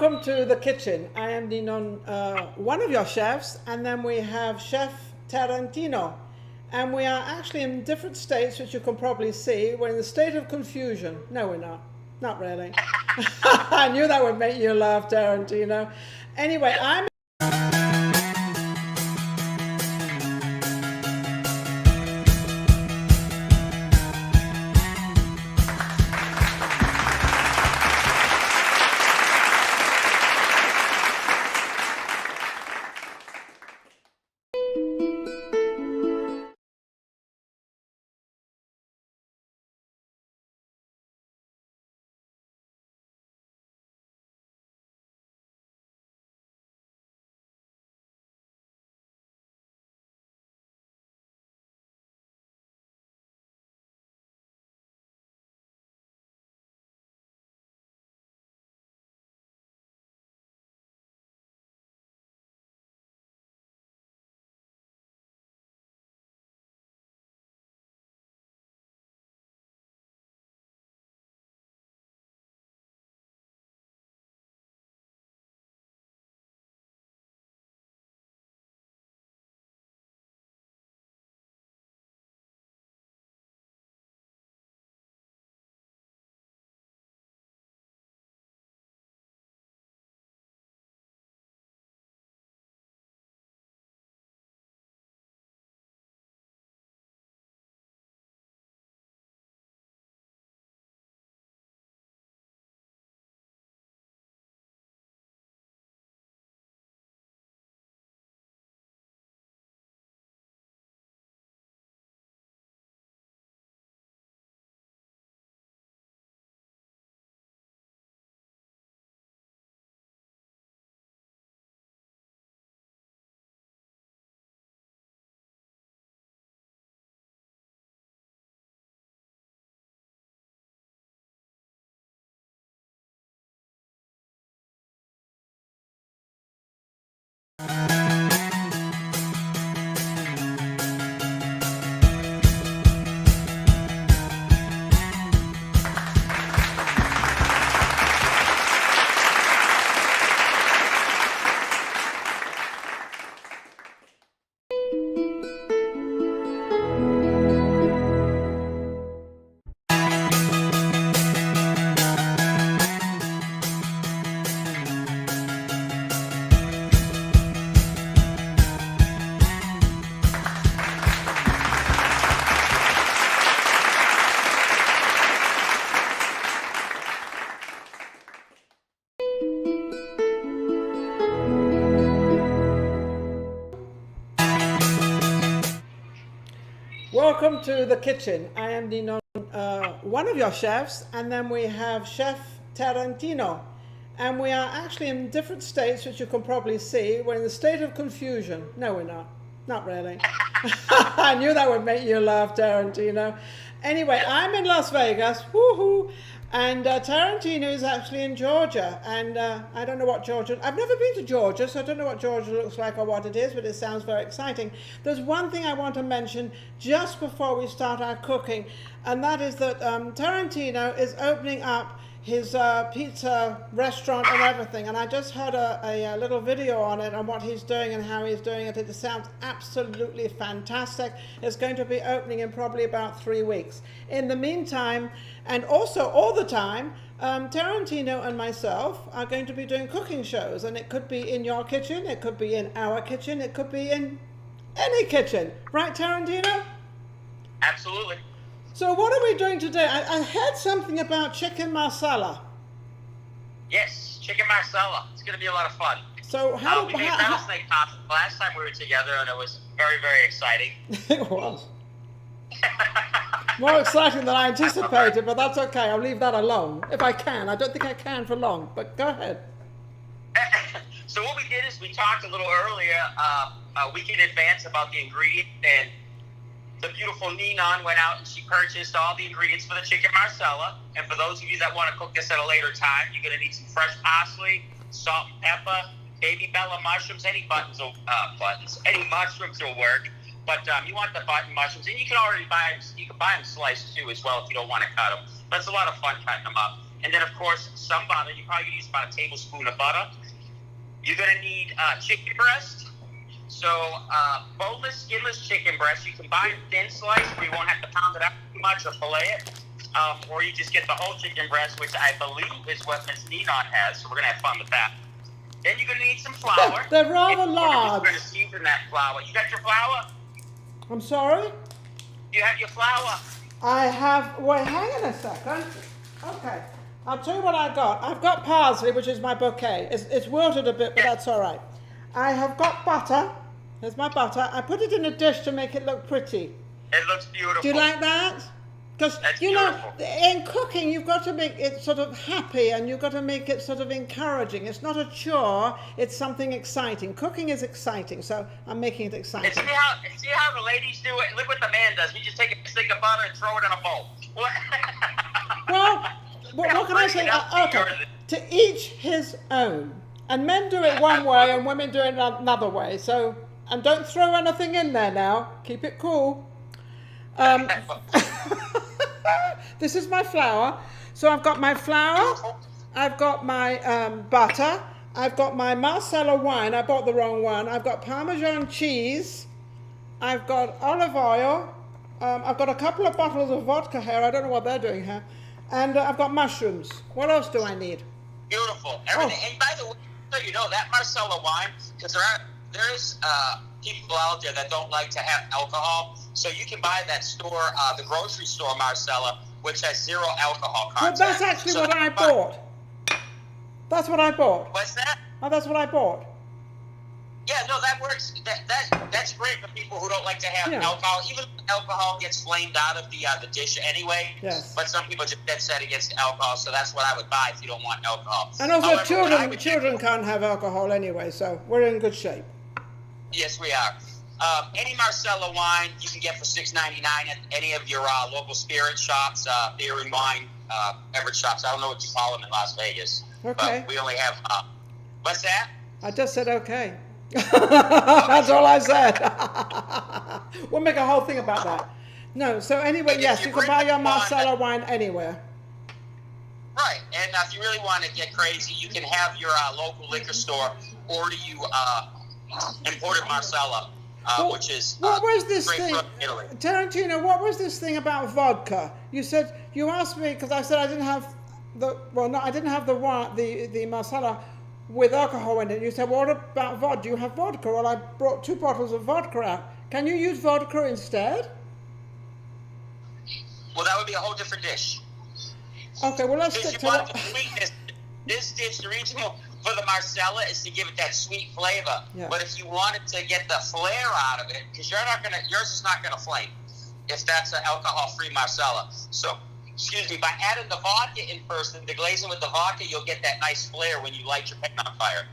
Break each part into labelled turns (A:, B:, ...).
A: Welcome to the kitchen. I am Ninon, one of your chefs, and then we have Chef Tarantino. And we are actually in different states, which you can probably see. We're in the state of confusion. No, we're not. Not really. I knew that would make you laugh, Tarantino. Anyway, I'm Welcome to the kitchen. I am Ninon, one of your chefs, and then we have Chef Tarantino. And we are actually in different states, which you can probably see. We're in the state of confusion. No, we're not. Not really. I knew that would make you laugh, Tarantino. Anyway, I'm in Las Vegas. Woohoo! And Tarantino is actually in Georgia, and I don't know what Georgia, I've never been to Georgia, so I don't know what Georgia looks like or what it is, but it sounds very exciting. There's one thing I want to mention just before we start our cooking, and that is that Tarantino is opening up his pizza restaurant and everything, and I just heard a little video on it, on what he's doing and how he's doing it. It sounds absolutely fantastic. It's going to be opening in probably about 3 weeks. In the meantime, and also all the time, Tarantino and myself are going to be doing cooking shows, and it could be in your kitchen, it could be in our kitchen, it could be in any kitchen. Right, Tarantino?
B: Absolutely.
A: So what are we doing today? I heard something about chicken marsala.
B: Yes, chicken marsala. It's going to be a lot of fun.
A: So
B: we made rattlesnake pasta last time we were together, and it was very, very exciting.
A: It was. More exciting than I anticipated, but that's okay. I'll leave that alone, if I can. I don't think I can for long, but go ahead.
B: So what we did is we talked a little earlier, a week in advance, about the ingredients, and the beautiful Ninon went out and she purchased all the ingredients for the chicken marsala. And for those of you that want to cook this at a later time, you're going to need some fresh parsley, salt and pepper, baby bella mushrooms, any any mushrooms will work. But you want the button mushrooms, and you can buy them sliced too as well if you don't want to cut them. That's a lot of fun cutting them up. and then of course some butter. You probably use about a tablespoon of butter. You're gonna need chicken breast. So boneless, skinless chicken breast. You can buy a thin slice where you won't have to pound it out too much or fillet it. Or you just get the whole chicken breast, which I believe is what Miss Ninon has. So we're gonna have fun with that. Then you're gonna need some flour.
A: They're rather large.
B: We're gonna season that flour. You got your flour?
A: I'm sorry?
B: You have your flour?
A: I have, wait, hang on a second. Okay, I'll tell you what I got. I've got parsley, which is my bouquet. It's wilted a bit, but that's all right. I have got butter. Here's my butter. I put it in a dish to make it look pretty.
B: It looks beautiful.
A: Do you like that? Because, you know, in cooking, you've got to make it sort of happy and you've got to make it sort of encouraging. It's not a chore, it's something exciting. Cooking is exciting, so I'm making it exciting.
B: And see how the ladies do it? Look what the man does. He just take a stick of butter and throw it in a bowl.
A: Well, what can I say? Okay, to each his own. And men do it one way and women do it another way. So, and don't throw anything in there now. Keep it cool. This is my flour. So I've got my flour, I've got my butter, I've got my Marsala wine. I bought the wrong one. I've got Parmesan cheese, I've got olive oil, I've got a couple of bottles of vodka here. I don't know what they're doing here. And I've got mushrooms. What else do I need?
B: Beautiful. Everything. Oh. And by the way, so you know, that Marsala wine, because there is people out there that don't like to have alcohol, so you can buy that store, the grocery store Marsala, which has 0 alcohol content.
A: Well, that's actually what I bought. That's what I bought.
B: What's that?
A: Oh, that's what I bought.
B: Yeah, no, that works. That's great for people who don't like to have alcohol. Even alcohol gets flamed out of the dish anyway.
A: Yes.
B: But some people just dead set against alcohol, so that's what I would buy if you don't want alcohol.
A: And also, children can't have alcohol anyway, so we're in good shape.
B: Yes, we are. Any Marsala wine you can get for $6.99 at any of your local spirit shops, beer and wine beverage shops. I don't know what you call them in Las Vegas.
A: Okay.
B: But we only have. What's that?
A: I just said okay. That's all I said. We'll make a whole thing about that. No, so anyway, yes, you can buy your Marsala wine anywhere.
B: Right, and if you really want to get crazy, you can have your local liquor store order you imported Marsala, which is
A: what was this
B: straight
A: thing,
B: from Italy.
A: Tarantino? What was this thing about vodka? You said you asked me because I said I didn't have I didn't have the Marsala with alcohol in it. You said, well, what about vodka? Do you have vodka? Well, I brought 2 bottles of vodka out. Can you use vodka instead?
B: Well, that would be a whole different dish.
A: Okay, well, let's stick to
B: the sweetness. This dish, the reason for the Marsala is to give it that sweet flavor.
A: Yeah.
B: But if you wanted to get the flair out of it, because yours is not gonna flame if that's an alcohol-free Marsala. So, excuse me, by adding the vodka in first and deglazing with the vodka, you'll get that nice flair when you light your pan on fire.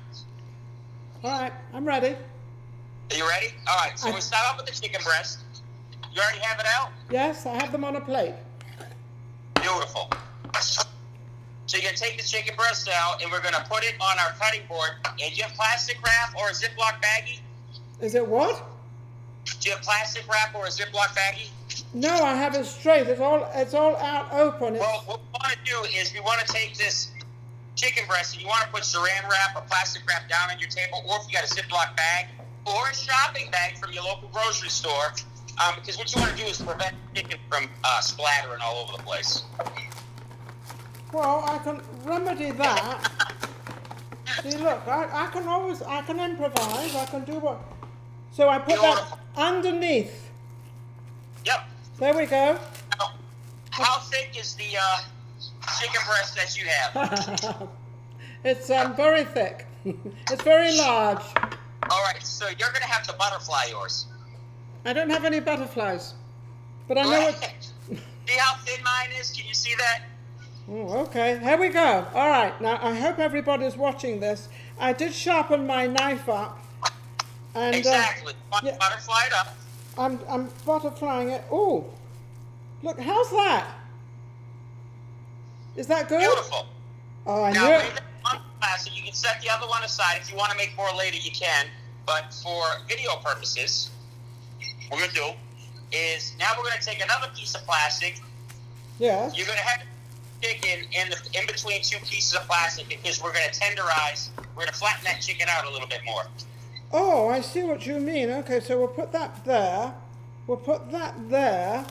A: All right, I'm ready.
B: Are you ready? All right, so we start off with the chicken breast. You already have it out?
A: Yes, I have them on a plate.
B: Beautiful. So you're going to take the chicken breast out, and we're going to put it on our cutting board. And do you have plastic wrap or a Ziploc baggie?
A: Is it what?
B: Do you have plastic wrap or a Ziploc baggie?
A: No, I have it straight. It's all out open.
B: Well, what we want to do is we want to take this chicken breast, and you want to put saran wrap or plastic wrap down on your table, or if you got a Ziploc bag or a shopping bag from your local grocery store, because what you want to do is prevent chicken from splattering all over the place.
A: Well, I can remedy that. See, look, I can improvise. I can do what. So I put that underneath.
B: Yep.
A: There we go.
B: Now, how thick is the chicken breast that you have?
A: It's very thick. It's very large.
B: All right, so you're going to have to butterfly yours.
A: I don't have any butterflies, but I know it.
B: See how thin mine is? Can you see that?
A: Oh, okay, here we go. All right, now I hope everybody's watching this. I did sharpen my knife up. And,
B: exactly. Butterfly it up.
A: I'm butterflying it. Oh, look, how's that? Is that good?
B: Beautiful.
A: Oh, I
B: now,
A: knew it.
B: leave that one class, and you can set the other one aside. If you want to make more later, you can. But for video purposes, what we're going to do is now we're going to take another piece of plastic.
A: Yes.
B: You're going to have chicken in between two pieces of plastic because we're going to tenderize. We're going to flatten that chicken out a little bit more.
A: Oh, I see what you mean. Okay, so we'll put that there. We'll put that there.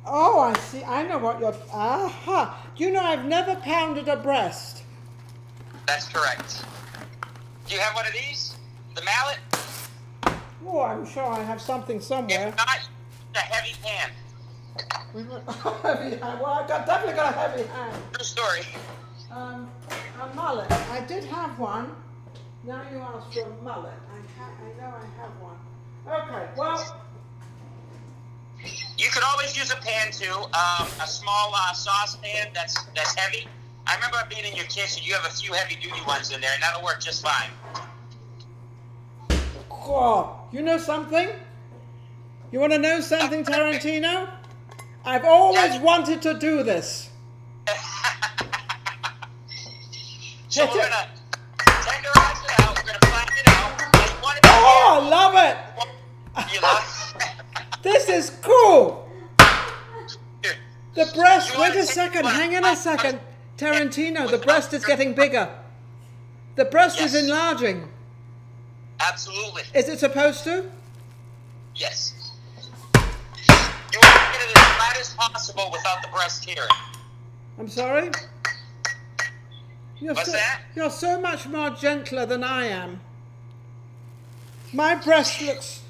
A: Oh, I see. I know what you're... Aha! Do you know I've never pounded a breast?
B: That's correct. Do you have one of these? The mallet?
A: Oh, I'm sure I have something somewhere.
B: If not, the heavy pan.
A: Heavy hand. Well, definitely got a heavy hand.
B: True story.
A: A mullet. I did have one. Now you ask for a mullet. I know I have one. Okay, well...
B: You could always use a pan too. A small saucepan that's heavy. I remember being in your kitchen. You have a few heavy-duty ones in there, and that'll work just fine.
A: Oh, you know something? You want to know something, Tarantino? I've always wanted to do this.
B: So we're gonna tenderize it out. We're gonna flatten it out.
A: Oh, I love it!
B: You love it?
A: This is cool. The breast.
B: You
A: Wait
B: wanna
A: a second.
B: take-
A: Hang on a second, Tarantino. The breast is getting bigger. The breast is
B: Yes.
A: enlarging.
B: Absolutely.
A: Is it supposed to?
B: Yes. You want to get it as flat as possible without the breast tearing.
A: I'm sorry?
B: What's that?
A: You're so much more gentler than I am. My breast looks...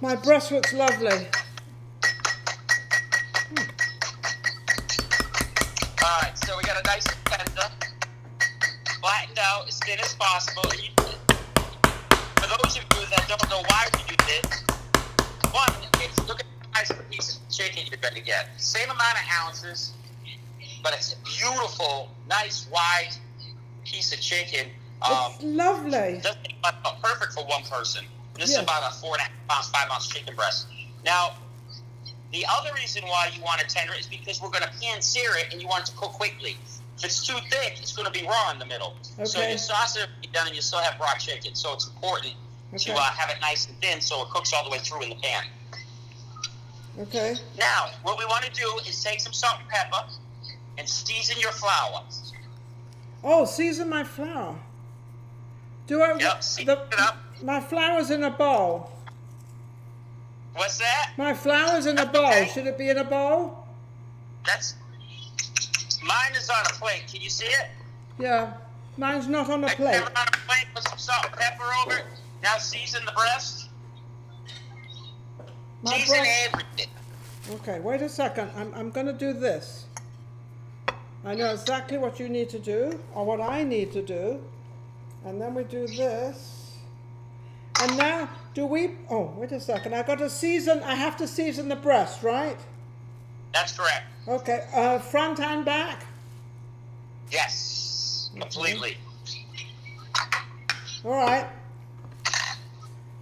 A: My breast looks lovely.
B: Alright, so we got a nice tender, flattened out as thin as possible. For those of you that don't know why we do this, one, look at the size of the piece of chicken you're going to get. Same amount of ounces, but it's a beautiful, nice, wide piece of chicken.
A: It's lovely.
B: Just perfect for one person. This
A: Yes.
B: is about a 4.5 ounce, 5 ounce chicken breast. Now, the other reason why you want to tender it is because we're going to pan sear it and you want it to cook quickly. If it's too thick, it's going to be raw in the middle. So
A: Okay.
B: your sausage will be done and you still have raw chicken. So it's important to have it nice and thin so it cooks all the way through in the pan.
A: Okay.
B: Now, what we want to do is take some salt and pepper and season your flour.
A: Oh, season my flour. Do I...
B: Yep, season it up.
A: My flour's in a bowl.
B: What's that?
A: My flour's in a bowl.
B: Okay.
A: Should it be in a bowl?
B: Mine is on a plate. Can you see it?
A: Yeah. Mine's not on a plate.
B: Put it on a plate, put some salt and pepper over it. Now season the breast.
A: My
B: Season
A: breast-
B: everything.
A: Okay, wait a second. I'm going to do this. I know exactly what you need to do, or what I need to do. And then we do this. And now, do we... Oh, wait a second. I have to season the breast, right?
B: That's correct.
A: Okay, front and back?
B: Yes, completely.
A: All right.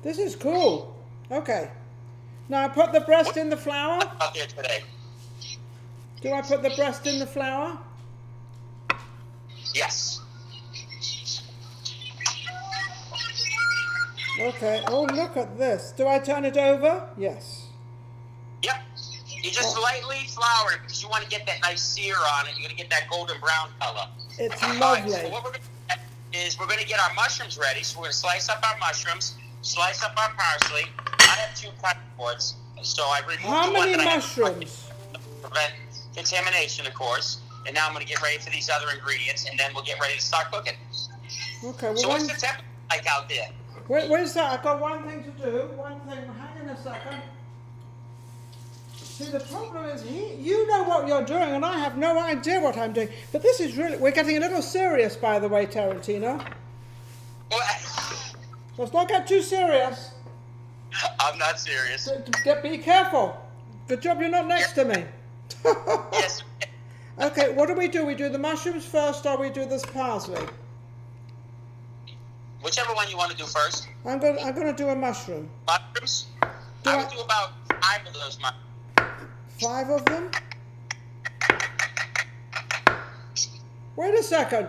A: This is cool. Okay. Now I put the breast in the flour.
B: Out there today.
A: Do I put the breast in the flour?
B: Yes.
A: Okay. Oh, look at this. Do I turn it over? Yes.
B: Yep. You just lightly flour it because you want to get that nice sear on it. You're going to get that golden brown color.
A: It's
B: All right,
A: lovely.
B: so what we're going to do is we're going to get our mushrooms ready. So we're going to slice up our mushrooms, slice up our parsley. I have 2 cutting boards, so I removed
A: How
B: the one
A: many
B: that I have
A: mushrooms?
B: to prevent contamination, of course. And now I'm going to get ready for these other ingredients, and then we'll get ready to start cooking.
A: Okay. Well,
B: So what's the temperature like out there?
A: wait a second. I've got one thing to do. One thing. Hang on a second. See, the problem is you know what you're doing, and I have no idea what I'm doing. But this is really... We're getting a little serious, by the way, Tarantino.
B: Well,
A: Let's not get too serious.
B: I'm not serious.
A: Be careful. Good job you're not next to me.
B: Yes.
A: Okay, what do? We do the mushrooms first, or we do this parsley?
B: Whichever one you want to do first.
A: I'm gonna do a mushroom.
B: Mushrooms?
A: Do
B: I
A: I-
B: would do about 5 of those mushrooms.
A: 5 of them? Wait a second.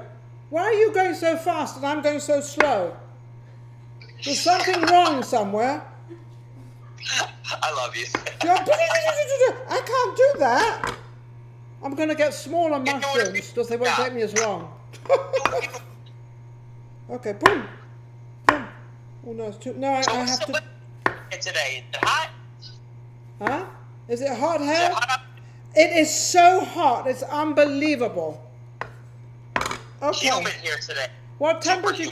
A: Why are you going so fast and I'm going so slow? There's something wrong somewhere.
B: I love you.
A: I can't do that. I'm going to get smaller mushrooms because they won't take me as long. Okay, boom. Boom. Oh no, it's too. No, I have to.
B: Today, is it hot?
A: Huh? Is it hot
B: Is
A: here?
B: it hot?
A: It is so hot. It's unbelievable. Okay.
B: Humid here today.
A: What temperature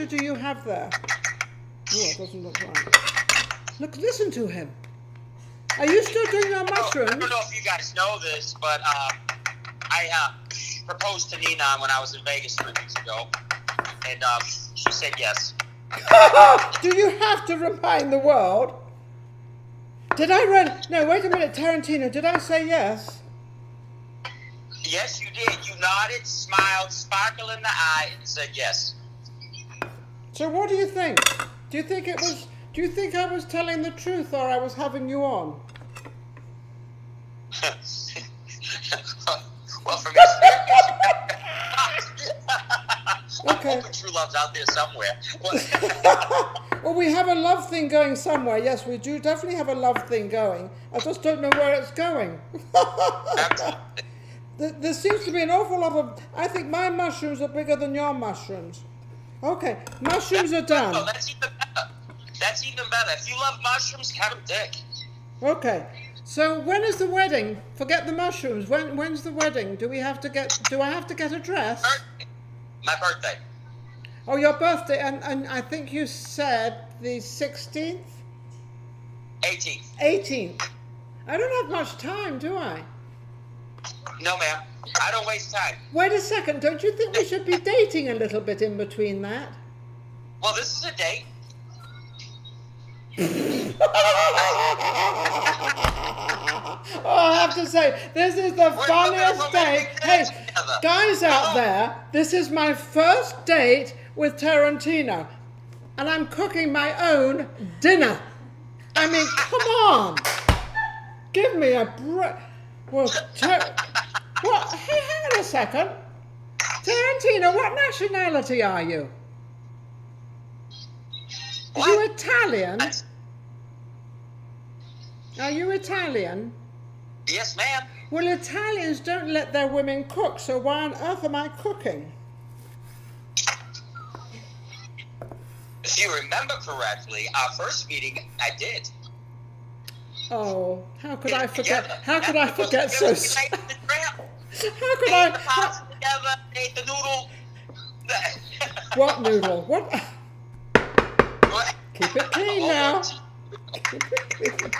A: do you have there? Oh, it doesn't look right. Look, listen to him. Are you still doing your mushrooms?
B: I don't know if you guys know this, but I proposed to Ninon when I was in Vegas 3 weeks ago, and she said yes.
A: Do you have to remind the world? Did I read? No, wait a minute, Tarantino. Did I say yes?
B: Yes, you did. You nodded, smiled, sparkle in the eye, and said yes.
A: So what do you think? Do you think I was telling the truth, or I was having you on?
B: Well, from experience,
A: Okay.
B: I'm hoping true love's out there somewhere.
A: Well, we have a love thing going somewhere. Yes, we do definitely have a love thing going. I just don't know where it's going. There seems to be an awful lot of... I think my mushrooms are bigger than your mushrooms. Okay, mushrooms are done.
B: No, that's even better. That's even better. If you love mushrooms, have them thick.
A: Okay, so when is the wedding? Forget the mushrooms. When's the wedding? Do I have to get a dress?
B: My birthday.
A: Oh, your birthday, and I think you said the 16th?
B: 18th.
A: 18th. I don't have much time, do I?
B: No, ma'am. I don't waste time.
A: Wait a second, don't you think we should be dating a little bit in between that?
B: Well, this is a date.
A: Oh, I have to say, this is the funniest date. Hey, guys out there, this is my first date with Tarantino, and I'm cooking my own dinner. I mean, come on. Give me a break. Well, what? Hey, hang on a second. Tarantino, what nationality are you? Are you Italian? Are you Italian?
B: Yes, ma'am.
A: Well, Italians don't let their women cook, so why on earth am I cooking?
B: If you remember correctly, our first meeting, I did.
A: Oh, how could I forget?
B: Together.
A: How could I forget so?
B: We made the tramp.
A: How could
B: Ate the
A: I?
B: pasta together, ate the noodle.
A: What noodle? What?
B: What?
A: Keep it clean now. Keep it clean.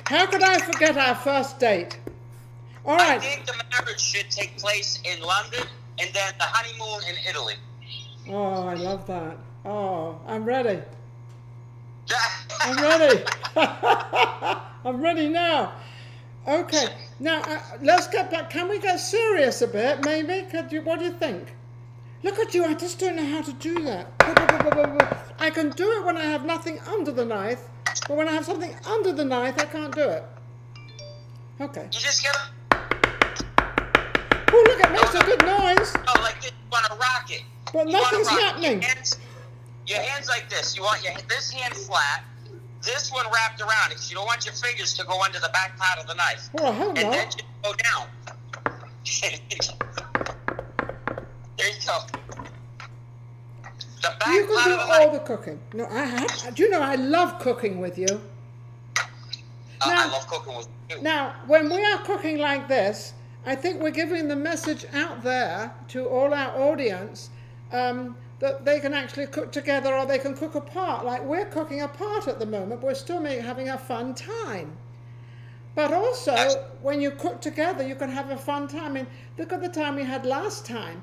A: How could I forget our first date? All
B: I
A: right.
B: think the marriage should take place in London and then the honeymoon in Italy.
A: Oh, I love that. Oh, I'm ready. I'm ready. I'm ready now. Okay. Now, let's get back. Can we get serious a bit, maybe? What do you think? Look at you. I just don't know how to do that. I can do it when I have nothing under the knife, but when I have something under the knife, I can't do it. Okay.
B: You just gotta...
A: Oh, look, it makes a good noise.
B: Oh, like this. You want to rock it.
A: But nothing's happening.
B: Your hands like this. You want this hand flat, this one wrapped around because you don't want your fingers to go under the back part of the knife.
A: Oh, I hope
B: and
A: not.
B: then you go down. There you go. The back
A: You can
B: part
A: do
B: of the
A: all
B: knife.
A: the cooking. No, do you know I love cooking with you?
B: I
A: Now-
B: love cooking with you.
A: Now, when we are cooking like this, I think we're giving the message out there to all our audience that they can actually cook together or they can cook apart. Like we're cooking apart at the moment, but we're still having a fun time. But also, when you cook together, you can have a fun time. I mean, look at the time we had last time.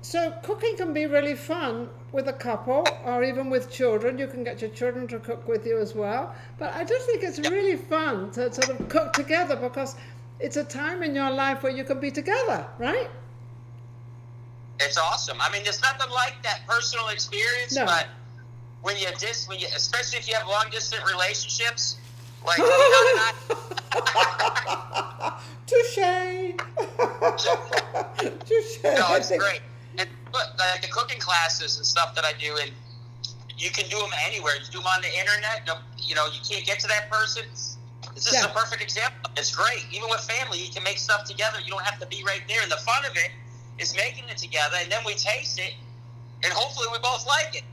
A: So cooking can be really fun with a couple or even with children. You can get your children to cook with you as well. But I just think it's really fun to sort of cook together because it's a time in your life where you can be together, right?
B: It's awesome. I mean, there's nothing like that personal experience,
A: No.
B: but when you especially if you have long distance relationships, like
A: Touche. Touche.
B: no, it's great. And like the cooking classes and stuff that I do, and you can do them anywhere. You do them on the internet. You can't get to that person. This is a perfect example. It's great. Even with family, you can make stuff together. You don't have to be right there. And the fun of it is making it together, and then we taste it, and hopefully we both like it.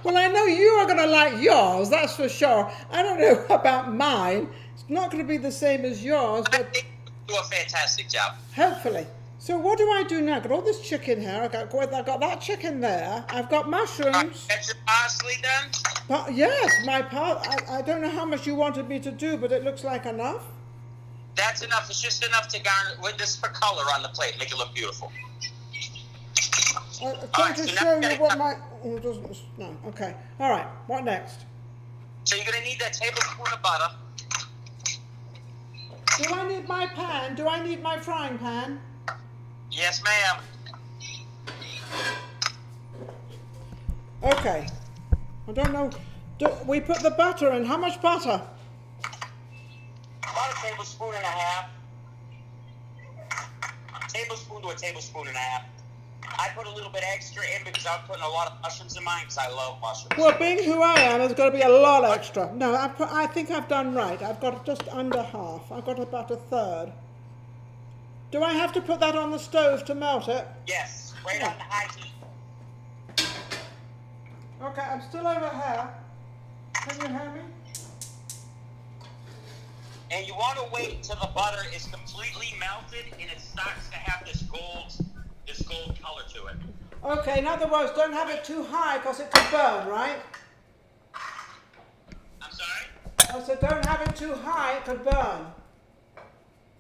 A: Well, I know you are going to like yours, that's for sure. I don't know about mine. It's not going to be the same as yours, but
B: I think you do a fantastic job.
A: hopefully. So what do I do now? I've got all this chicken here. I've got that chicken there. I've got mushrooms.
B: Get your parsley done?
A: But yes, I don't know how much you wanted me to do, but it looks like enough.
B: That's enough. It's just enough to garnish with this for color on the plate. Make it look beautiful.
A: I'm trying to show you what my... Oh, it doesn't... No, okay. All right, what next?
B: So you're going to need that tablespoon of butter.
A: Do I need my pan? Do I need my frying pan?
B: Yes, ma'am.
A: Okay. I don't know. We put the butter in. How much butter?
B: About a tablespoon and a half. Tablespoon to a tablespoon and a half. I put a little bit extra in because I'm putting a lot of mushrooms in mine because I love mushrooms.
A: Well, being who I am, there's got to be a lot extra. No, I think I've done right. I've got just under half. I've got about a third. Do I have to put that on the stove to melt it?
B: Yes, right on the high heat.
A: Okay, I'm still over here. Can you hear me?
B: And you want to wait till the butter is completely melted and it starts to have this gold color to it.
A: Okay, in other words, don't have it too high because it could burn, right?
B: I'm sorry?
A: I said don't have it too high, it could burn.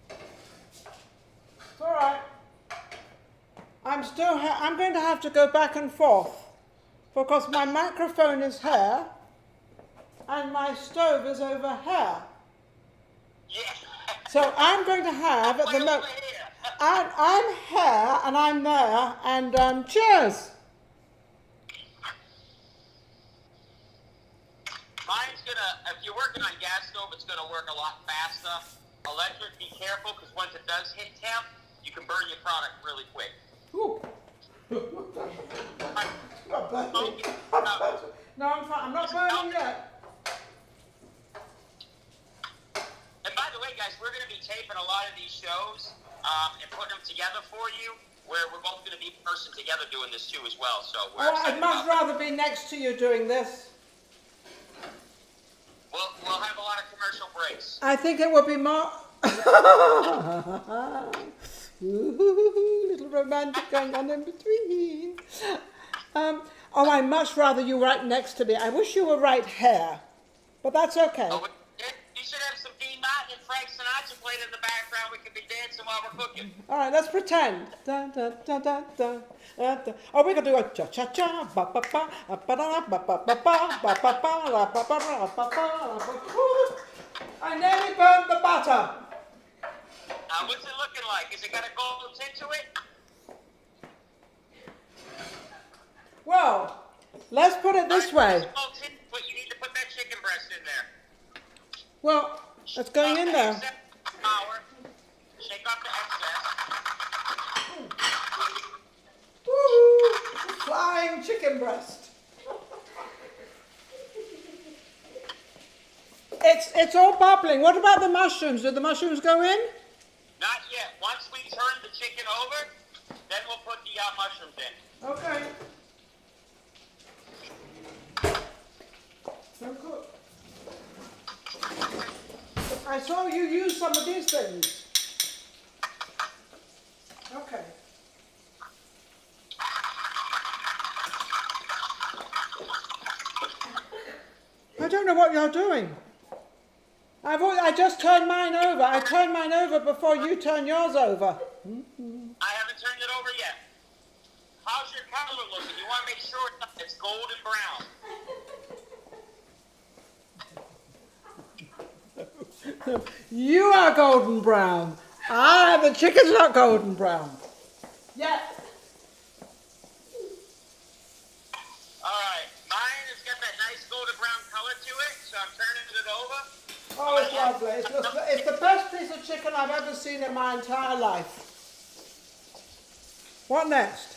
A: It's all right. I'm going to have to go back and forth because my microphone is here and my stove is over here.
B: Yeah.
A: So I'm going to have at the moment. I'm here and I'm there and cheers.
B: Mine's if you're working on gas stove, it's gonna work a lot faster. Electric, be careful because once it does hit temp, you can burn your product really quick.
A: Ooh. No, I'm fine. I'm not burning yet.
B: And by the way, guys, we're going to be taping a lot of these shows and putting them together for you, where we're both going to be in person together doing this too as well. So
A: I'd much rather be next to you doing this.
B: We'll have a lot of commercial breaks.
A: I think it would be more... Ooh, little romantic going on in between. I'd much rather you right next to me. I wish you were right here, but that's okay.
B: Oh, you should have some Dean Martin and Frank Sinatra playing in the background. We could be dancing while we're cooking. All
A: right, let's pretend. Dun, dun, dun, dun, dun, dun. Oh, we could do a cha-cha-cha, ba-ba-ba, ba-da-da, ba-ba-ba, ba-ba-ba, ba-ba-ba, ba-ba-ba. I nearly burned the butter.
B: What's it looking like? Is it got a gold tint to it?
A: Well, let's put it this way.
B: But you need to put that chicken breast in there.
A: Well, it's going in there.
B: Shake off the excess.
A: Woo! Flying chicken breast. It's all bubbling. What about the mushrooms? Did the mushrooms go in?
B: Not yet. Once we turn the chicken over, then we'll put the mushrooms in.
A: Okay. So good. I saw you use some of these things. Okay. I don't know what you're doing. I just turned mine over. I turned mine over before you turn yours over.
B: I haven't turned it over yet. How's your color looking? You want to make sure it's golden brown.
A: You are golden brown. The chicken's not golden brown. Yeah.
B: All right. Mine has got that nice golden brown color to it, so I'm turning it over.
A: Oh, it's lovely. It's the best piece of chicken I've ever seen in my entire life. What next?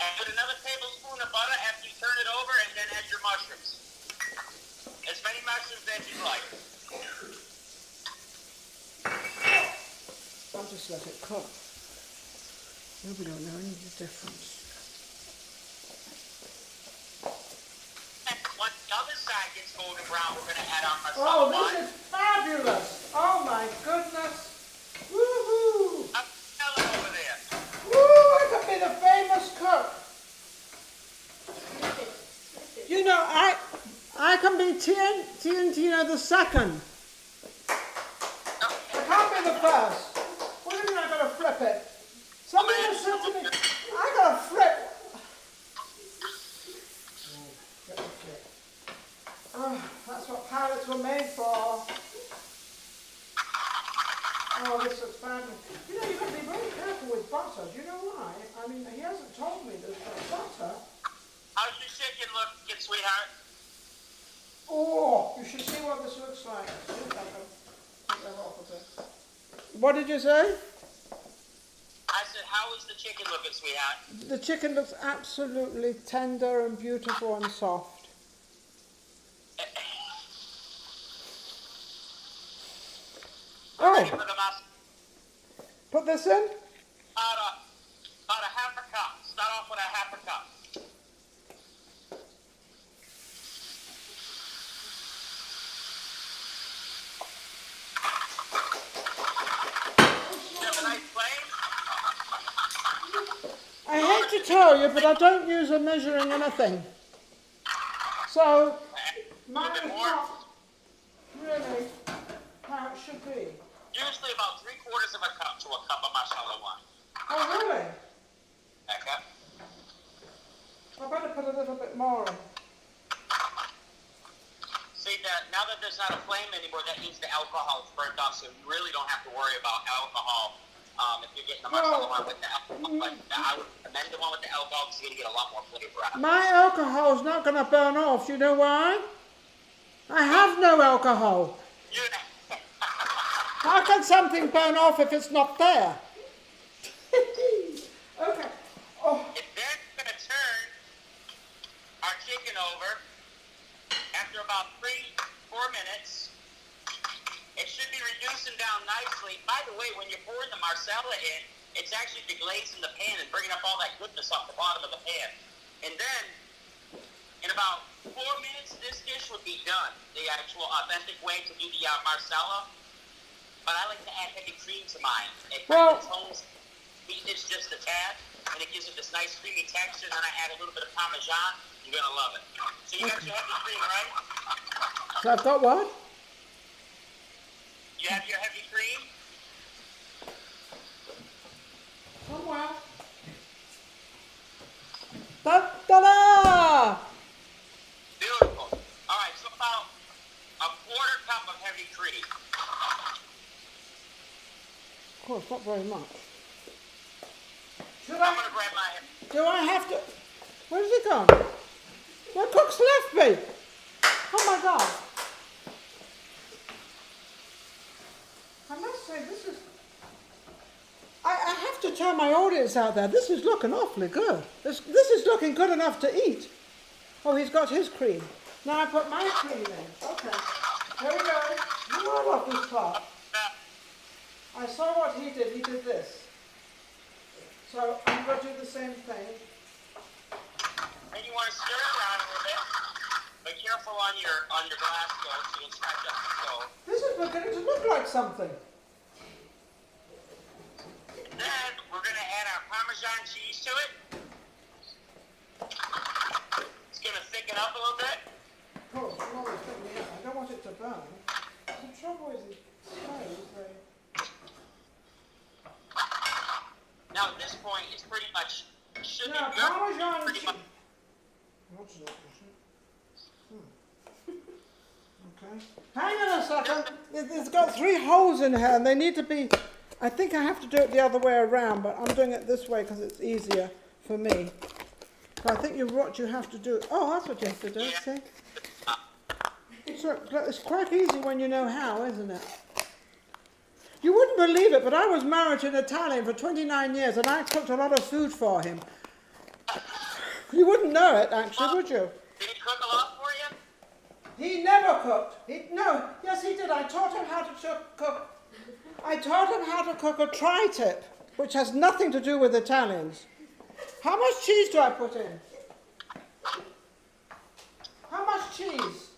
B: Add another tablespoon of butter after you turn it over, and then add your mushrooms. As many mushrooms as you like.
A: just let it cook. Nobody will know any difference.
B: And once the other side gets golden brown, we're going to add our Marsala
A: Oh,
B: wine.
A: this is fabulous! Oh my goodness! Woohoo!
B: I'm telling over there.
A: Woo! I could be the famous cook. You know, I can be Tarantino the second. I can't be the first. What do you mean I gotta flip it? Somebody just said to me, I gotta flip. Oh, that's what pilots were made for. Oh, this looks fabulous. You know, you've got to be very careful with butter. Do you know why? I mean, he hasn't told me this, but butter.
B: How's your chicken looking, sweetheart?
A: Oh, you should see what this looks like. See if I can take that off a bit. What did you say?
B: I said, how is the chicken looking, sweetheart?
A: The chicken looks absolutely tender and beautiful and soft.
B: Ready
A: Oh,
B: for the mas-
A: put this in?
B: About a half a cup. Start off with a half a cup. You have a nice flame?
A: I hate to tell you, but I don't use a measuring anything. So, mine is not really how it should be.
B: Usually about 3/4 of a cup to a cup of Marsala wine.
A: Oh, really?
B: That cup?
A: I better put a little bit more in.
B: See, that now that there's not a flame anymore, that means the alcohol is burnt off, so you really don't have to worry about alcohol if you're getting the Marsala wine with the alcohol. But I would recommend the one with the alcohol because you're going to get a lot more flavor out of it.
A: My alcohol's not going to burn off. You know why? I have no alcohol. How can something burn off if it's not there? Okay. Oh.
B: If they're going to turn our chicken over after about 3-4 minutes, it should be reducing down nicely. By the way, when you're pouring the Marsala in, it's actually deglazing the pan and bringing up all that goodness off the bottom of the pan. And then, in about 4 minutes, this dish would be done. The actual authentic way to do the Marsala. But I like to add heavy cream to mine. It kind of tones it's just a tad, and it gives it this nice creamy texture. Then I add a little bit of Parmesan. You're gonna love it. So you got your heavy cream, right?
A: So I've got what?
B: You have your heavy cream.
A: Somewhere. Ta-da!
B: Beautiful. All right, so about a 1/4 cup of heavy cream.
A: Of course, not very much.
B: I'm gonna grab my.
A: Do I have to? Where's it gone? The cook's left me. Oh my God. I must say, this is. I have to tell my audience out there, this is looking awfully good. This is looking good enough to eat. Oh, he's got his cream. Now I put my cream in. Okay. Here we go. You know I love this part. I saw what he did. He did this. So I'm going to do the same thing.
B: And you want to stir it around a little bit. Be careful on your glass stove so you'll scratch up the stove.
A: This is beginning to look like something.
B: Then we're going to add our Parmesan cheese to it. It's going to thicken up a little bit.
A: Of course, I'm always thinking, I don't want it to burn. The trouble is it smells very...
B: Now at this point, it's pretty much should
A: Now,
B: be good.
A: Parmesan
B: Pretty
A: cheese.
B: much.
A: What's that? Okay. Hang on a second. It's got 3 holes in here and they need to be... I think I have to do it the other way around, but I'm doing it this way because it's easier for me. So I think what you have to do... Oh, that's what you have to do,
B: Yeah.
A: see? So it's quite easy when you know how, isn't it? You wouldn't believe it, but I was married to an Italian for 29 years and I cooked a lot of food for him. You wouldn't know it, actually, would you?
B: Did he cook a lot for you?
A: He never cooked. Yes, he did. I taught him how to cook I taught him how to cook a tri-tip, which has nothing to do with Italians. How much cheese do I put in? How much cheese?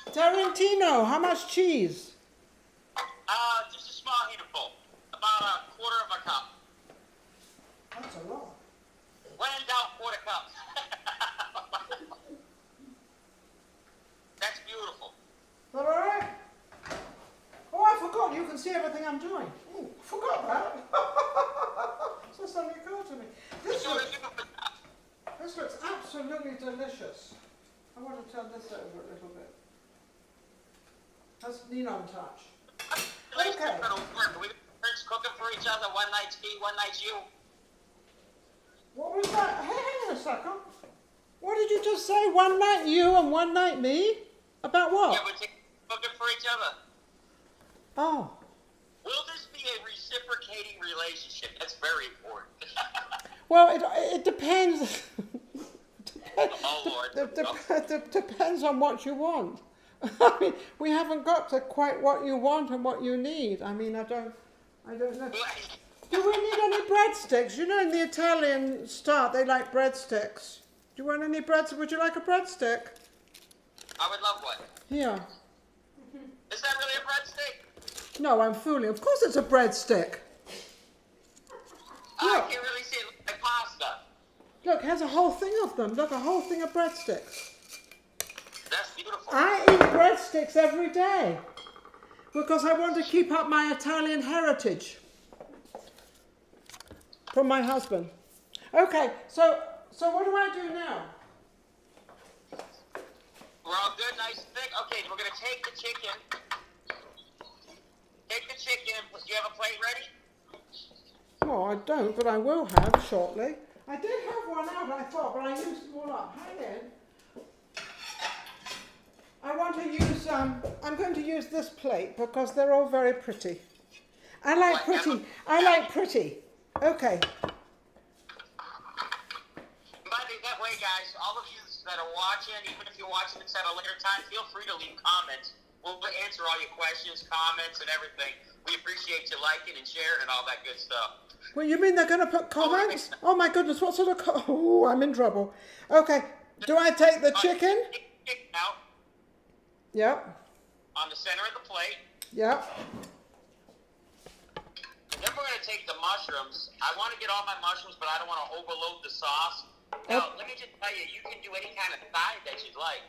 A: Tarantino, how much cheese?
B: Just a small handful. About a quarter of a cup.
A: That's a lot.
B: When in doubt, quarter cup. That's beautiful.
A: Is that all right? Oh, I forgot. You can see everything I'm doing. Ooh, I forgot that. So suddenly occurred to me. This looks absolutely delicious. I want to turn this over a little bit. That's Ninon touch. Okay.
B: We cooking for each other. One night's me, one night's you.
A: What was that? Hey, hang on a second. What did you just say? One night you and one night me? About what?
B: Yeah, we're cooking for each other.
A: Oh.
B: Will this be a reciprocating relationship? That's very important.
A: Well, it depends.
B: Oh, Lord.
A: Depends on what you want. I mean, we haven't got to quite what you want and what you need. I mean, I don't know. Do we need any breadsticks? You know, in the Italian start, they like breadsticks. Do you want any breadsticks? Would you like a breadstick?
B: I would love one.
A: Here.
B: Is that really a breadstick?
A: No, I'm fooling. Of course it's a breadstick.
B: I can't really see it. It looks like pasta.
A: Look, it has a whole thing of them. Look, a whole thing of breadsticks.
B: That's beautiful.
A: I eat breadsticks every day because I want to keep up my Italian heritage from my husband. Okay, so what do I do now?
B: We're all good, nice and thick. Okay, we're going to take the chicken. Take the chicken. Do you have a plate ready?
A: Oh, I don't, but I will have shortly. I did have one out, I thought, but I used them all up. Hang in. I want to use, I'm going to use this plate because they're all very pretty. I like pretty. I like pretty. Okay.
B: By the way, guys, all of you that are watching, even if you're watching this at a later time, feel free to leave comments. We'll answer all your questions, comments, and everything. We appreciate you liking and sharing and all that good stuff.
A: Well, you mean they're going to put comments? Oh my goodness, what sort of... Oh, I'm in trouble. Okay, do I take the chicken?
B: Chicken out.
A: Yep.
B: On the center of the plate.
A: Yep.
B: Then we're going to take the mushrooms. I want to get all my mushrooms, but I don't want to overload the sauce. Now, let me just tell you, you can do any kind of side that you'd like,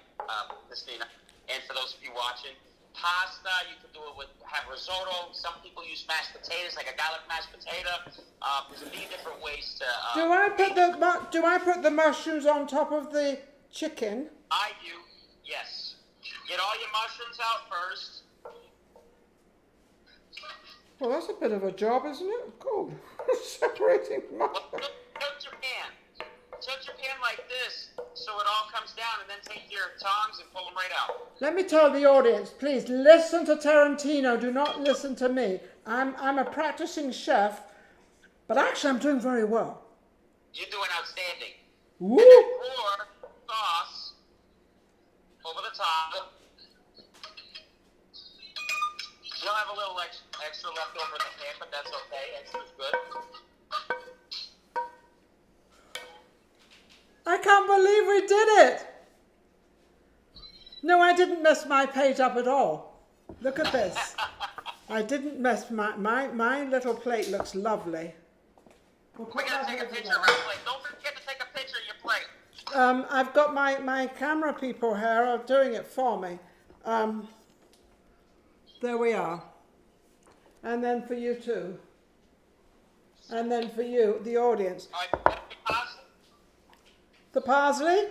B: Christina. And for those of you watching, pasta, you can do it with, have risotto. Some people use mashed potatoes, like a garlic mashed potato. There's many different ways to...
A: do I put the mushrooms on top of the chicken?
B: I do, yes. Get all your mushrooms out first.
A: Well, that's a bit of a job, isn't it? Cool. Separating mushrooms.
B: Tilt your pan. Tilt your pan like this so it all comes down, and then take your tongs and pull them right out.
A: Let me tell the audience, please listen to Tarantino. Do not listen to me. I'm a practicing chef, but actually I'm doing very well.
B: You're doing outstanding.
A: Woo!
B: And then pour sauce over the top. You'll have a little extra left over in the pan, but that's okay. Extra's good.
A: I can't believe we did it. No, I didn't mess my page up at all. Look at this. I didn't mess my little plate looks lovely.
B: We're going to take a picture of our plate. Don't forget to take a picture of your plate.
A: I've got my camera people here are doing it for me. There we are. And then for you too. And then for you, the audience. The parsley?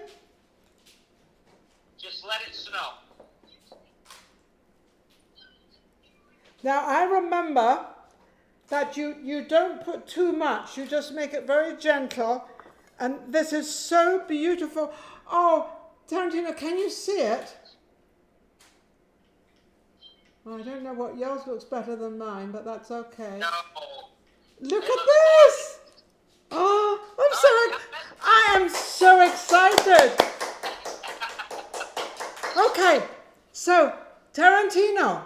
B: Just let it snow.
A: Now I remember that you don't put too much, you just make it very gentle. And this is so beautiful. Oh, Tarantino, can you see it? Well, I don't know what yours looks better than mine, but that's okay.
B: No.
A: Look at this! Oh, I am so excited. Okay, so Tarantino,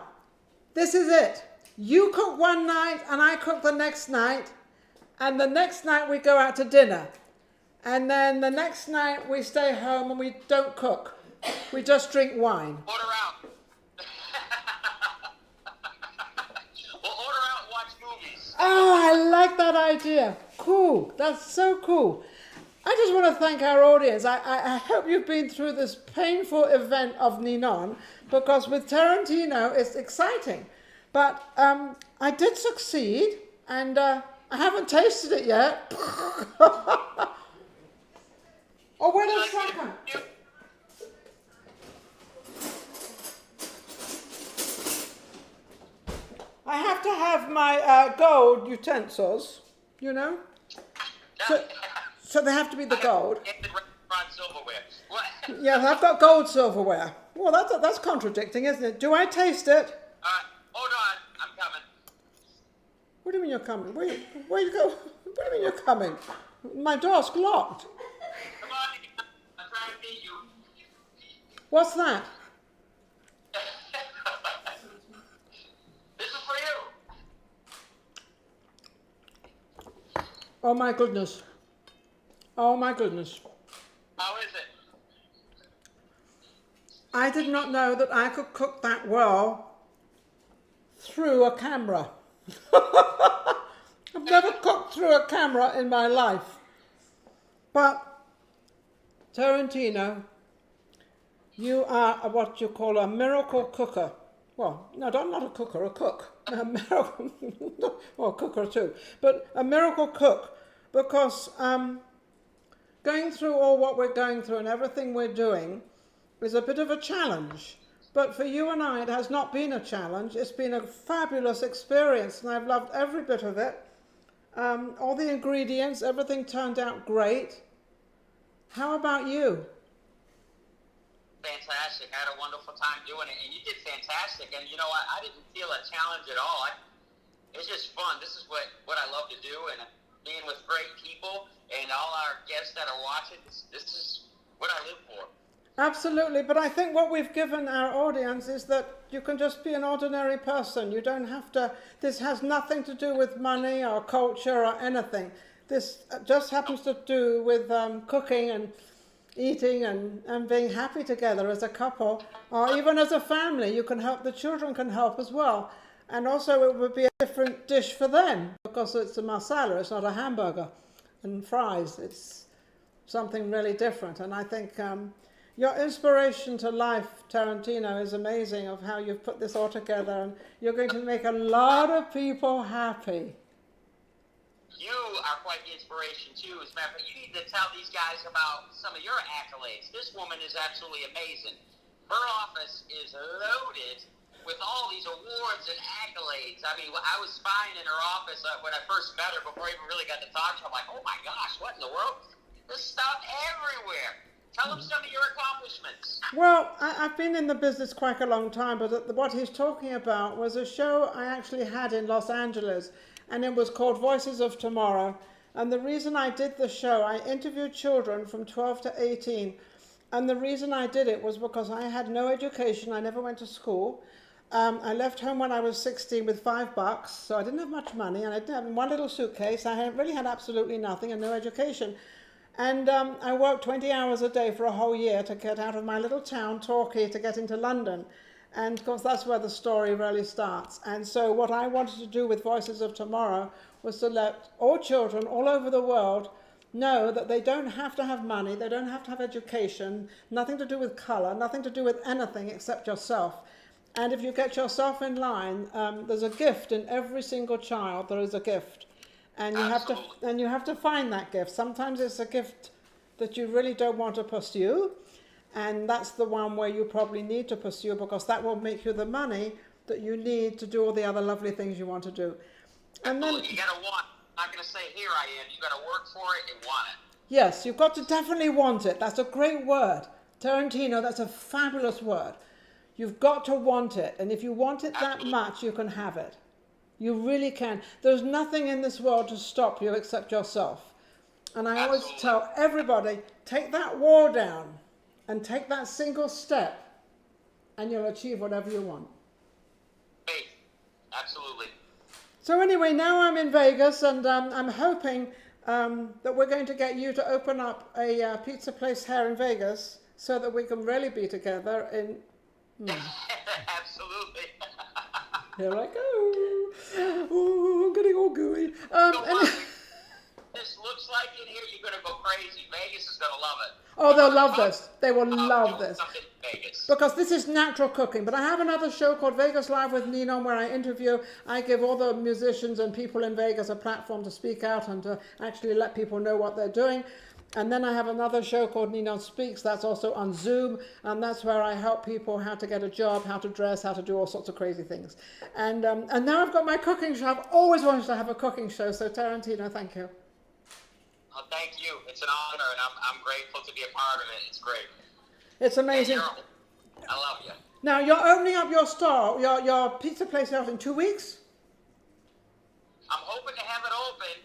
A: This is it. You cook one night and I cook the next night. And the next night we go out to dinner. And then the next night we stay home and we don't cook. We just drink wine.
B: Order out. We'll order out and watch movies.
A: Oh, I like that idea. Cool. That's so cool. I just want to thank our audience. I hope you've been through this painful event of Ninon, because with Tarantino it's exciting. But I did succeed, and I haven't tasted it yet. Oh, wait a second. I have to have my gold utensils, you know? So they have to be the gold.
B: Silverware.
A: Yes, I've got gold silverware. Well, that's contradicting, isn't it? Do I taste it?
B: Hold on, I'm coming.
A: What do you mean you're coming? Where you go? What do you mean you're coming? My door's locked.
B: Come on, I'm trying to meet you.
A: What's that?
B: This is for you.
A: Oh my goodness. Oh my goodness.
B: How is it?
A: I did not know that I could cook that well through a camera. I've never cooked through a camera in my life. But, Tarantino, you are what you call a miracle cooker. Well, no, not a cooker, a cook. A miracle, well, cooker too. But a miracle cook, because going through all what we're going through and everything we're doing is a bit of a challenge. But for you and I, it has not been a challenge. It's been a fabulous experience, and I've loved every bit of it. All the ingredients, everything turned out great. How about you?
B: Fantastic. I had a wonderful time doing it, and you did fantastic. And, you know, I didn't feel a challenge at all. It's just fun. This is what I love to do, and being with great people and all our guests that are watching, this is what I live for.
A: Absolutely, but I think what we've given our audience is that you can just be an ordinary person. You don't have to, this has nothing to do with money or culture or anything. This just happens to do with cooking and eating and being happy together as a couple, or even as a family. You can help, the children can help as well. And also it would be a different dish for them, because it's a Marsala, it's not a hamburger and fries. It's something really different. And I think your inspiration to life, Tarantino, is amazing, of how you've put this all together, and you're going to make a lot of people happy.
B: You are quite the inspiration, too. As a matter of fact, you need to tell these guys about some of your accolades. This woman is absolutely amazing. Her office is loaded with all these awards and accolades. I mean, I was spying in her office when I first met her, before I even really got to talk to her. I'm like, oh my gosh, what in the world? There's stuff everywhere. Tell them some of your accomplishments.
A: Well, I've been in the business quite a long time, but what he's talking about was a show I actually had in Los Angeles, and it was called Voices of Tomorrow. And the reason I did the show, I interviewed children from 12 to 18, and the reason I did it was because I had no education. I never went to school. I left home when I was 16 with $5, so I didn't have much money, and I didn't have one little suitcase. I really had absolutely nothing and no education. And I worked 20 hours a day for a whole year to get out of my little town, Torquay, to get into London. And of course, that's where the story really starts. And so what I wanted to do with Voices of Tomorrow was to let all children all over the world know that they don't have to have money, they don't have to have education, nothing to do with color, nothing to do with anything except yourself. And if you get yourself in line, there's a gift in every single child. There is a gift. And you have to find that gift. Sometimes it's a gift that you really don't want to pursue, and that's the one where you probably need to pursue, because that will make you the money that you need to do all the other lovely things you want to do. And then
B: you gotta want. I'm not gonna say here I am. You gotta work for it and want it.
A: Yes, you've got to definitely want it. That's a great word, Tarantino. That's a fabulous word. You've got to want it, and if you want it that much, you can have it. You really can. There's nothing in this world to stop you except yourself. And I always tell everybody, take that wall down and take that single step, and you'll achieve whatever you want.
B: Faith.
A: So anyway, now I'm in Vegas, and I'm hoping that we're going to get you to open up a pizza place here in Vegas, so that we can really be together in.
B: Absolutely.
A: Here I go. Oh, I'm getting all gooey.
B: This looks like in here you're gonna go crazy. Vegas is gonna love it.
A: Oh, they'll love this. They will love this.
B: Something in Vegas.
A: Because this is natural cooking. But I have another show called Vegas Live with Ninon, where I interview, I give all the musicians and people in Vegas a platform to speak out and to actually let people know what they're doing. And then I have another show called Ninon Speaks, that's also on Zoom, and that's where I help people how to get a job, how to dress, how to do all sorts of crazy things. And now I've got my cooking show. I've always wanted to have a cooking show, so Tarantino, thank you.
B: Oh, thank you. It's an honor, and I'm grateful to be a part of it. It's great.
A: It's amazing.
B: I love you.
A: Now, you're opening up your store, your pizza place out in 2 weeks?
B: I'm hoping to have it open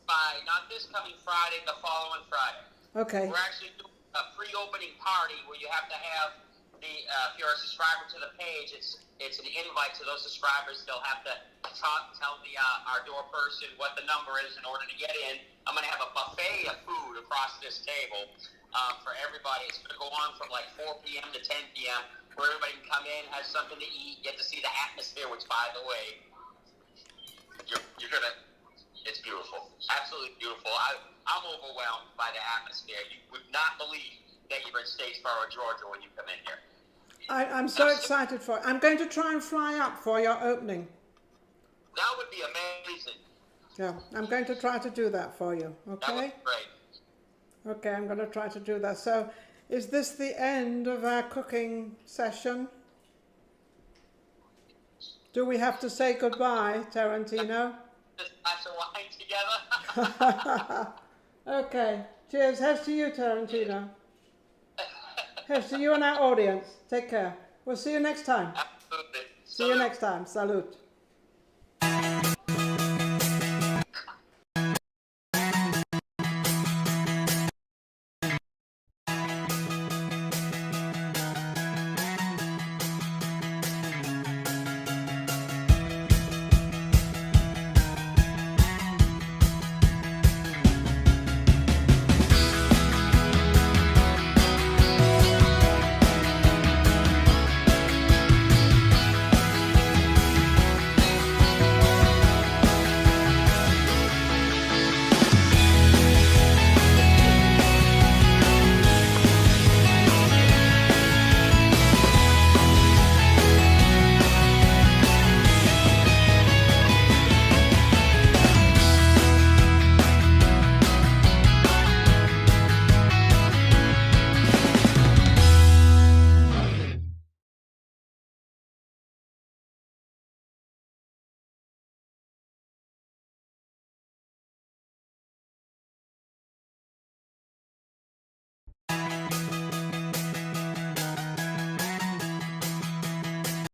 B: by not this coming Friday, the following Friday.
A: Okay.
B: We're actually doing a pre-opening party where you have to have if you're a subscriber to the page, it's an invite to those subscribers. They'll have to tell our door person what the number is in order to get in. I'm going to have a buffet of food across this table for everybody. It's going to go on from like 4 p.m. to 10 p.m. where everybody can come in, have something to eat, get to see the atmosphere, which, by the way, you're going to, it's beautiful. Absolutely beautiful. I'm overwhelmed by the atmosphere. You would not believe that you're in Statesboro, Georgia when you come in here.
A: I'm so excited for it. I'm going to try and fly up for your opening.
B: That would be amazing.
A: Yeah, I'm going to try to do that for you, okay?
B: That would be great.
A: Okay, I'm going to try to do that. So, is this the end of our cooking session? Do we have to say goodbye, Tarantino?
B: Just glass of wine together.
A: Okay, cheers. Here's to you, Tarantino. Here's to you and our audience. Take care. We'll see you next time.
B: Absolutely.
A: See you next time. Salute.